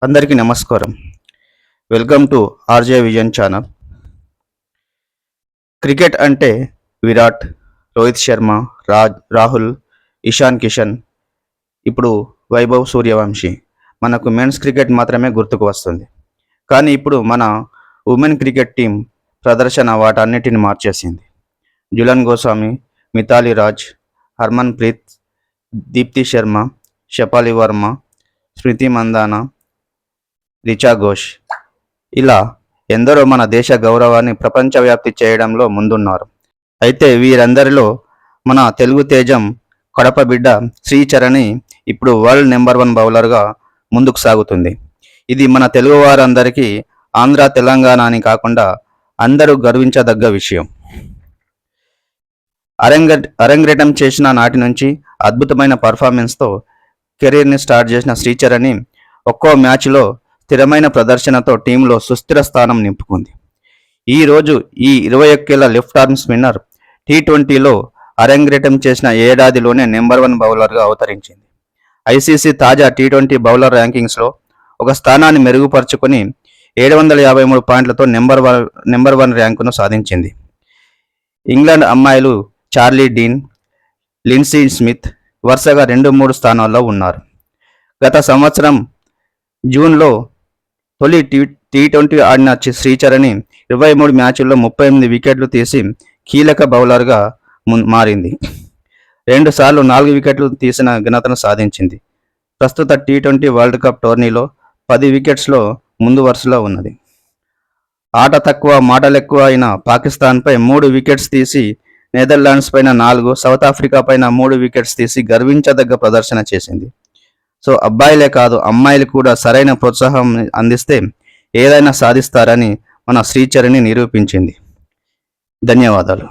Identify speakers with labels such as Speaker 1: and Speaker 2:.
Speaker 1: అందరికీ నమస్కారం. Welcome to RJ vision channel. Cricket అంటే విరాట్, రోహిత్ శర్మ, రాహుల్, ఇషాన్ కిషన్, ఇప్పుడు వైభవ్ సూర్యవంశీ. మనకు మెన్స్ క్రికెట్ మాత్రమే గుర్తుకు వస్తుంది. కానీ ఇప్పుడు మన ఉమెన్ క్రికెట్ టీం ప్రదర్శన వాటన్నిటిని మార్చేసింది. జులన్ గోస్వామి, మిథాలీ రాజ్, హర్మన్ ప్రీత్, దీప్తి శర్మ, షపాలి వర్మ, స్మృతి మందాన, రిచా ఘోష్, ఇలా ఎందరో మన దేశ గౌరవాన్ని ప్రపంచవ్యాప్తి చేయడంలో ముందున్నారు. అయితే వీరందరిలో మన తెలుగు తేజం కడప బిడ్డ శ్రీచరణి ఇప్పుడు వరల్డ్ నెంబర్ 1 బౌలర్గా ముందుకు సాగుతుంది. ఇది మన తెలుగు వారందరికీ, ఆంధ్ర తెలంగాణ అని కాకుండా అందరూ గర్వించదగ్గ విషయం. అరంగేటం చేసిన నాటి నుంచి అద్భుతమైన పర్ఫార్మెన్స్తో కెరీర్ని స్టార్ట్ చేసిన శ్రీచరణి ఒక్కో మ్యాచ్లో స్థిరమైన ప్రదర్శనతో టీంలో సుస్థిర స్థానం నింపుకుంది. ఈరోజు ఈ 21 ఏళ్ల లెఫ్ట్ ఆర్మ్ స్పిన్నర్ T20లో అరంగేటం చేసిన ఏడాదిలోనే నెంబర్ 1 బౌలర్గా అవతరించింది. ఐసీసీ తాజా T20 బౌలర్ ర్యాంకింగ్స్లో ఒక స్థానాన్ని మెరుగుపరుచుకొని 753 పాయింట్లతో నెంబర్ 1 ర్యాంకును సాధించింది. ఇంగ్లాండ్ అమ్మాయిలు చార్లీ డీన్, లిండ్సీ స్మిత్ వరుసగా 2-3 స్థానాల్లో ఉన్నారు. గత సంవత్సరం జూన్లో తొలి T20 ఆడిన శ్రీచరణి 23 మ్యాచ్ల్లో 38 వికెట్లు తీసి కీలక బౌలర్గా మారింది. 2 సార్లు 4 వికెట్లు తీసిన ఘనతను సాధించింది. ప్రస్తుత T20 వరల్డ్ కప్ టోర్నీలో 10 వికెట్స్లో ముందు వరుసలో ఉన్నది. ఆట తక్కువ మాటలెక్కువ అయిన పాకిస్తాన్పై 3 వికెట్స్ తీసి, నెదర్లాండ్స్ పైన 4, సౌత్ ఆఫ్రికా పైన 3 వికెట్స్ తీసి గర్వించదగ్గ ప్రదర్శన చేసింది. సో అబ్బాయిలే కాదు, అమ్మాయిలు కూడా సరైన ప్రోత్సాహం అందిస్తే ఏదైనా సాధిస్తారని మన శ్రీచరణి నిరూపించింది. ధన్యవాదాలు.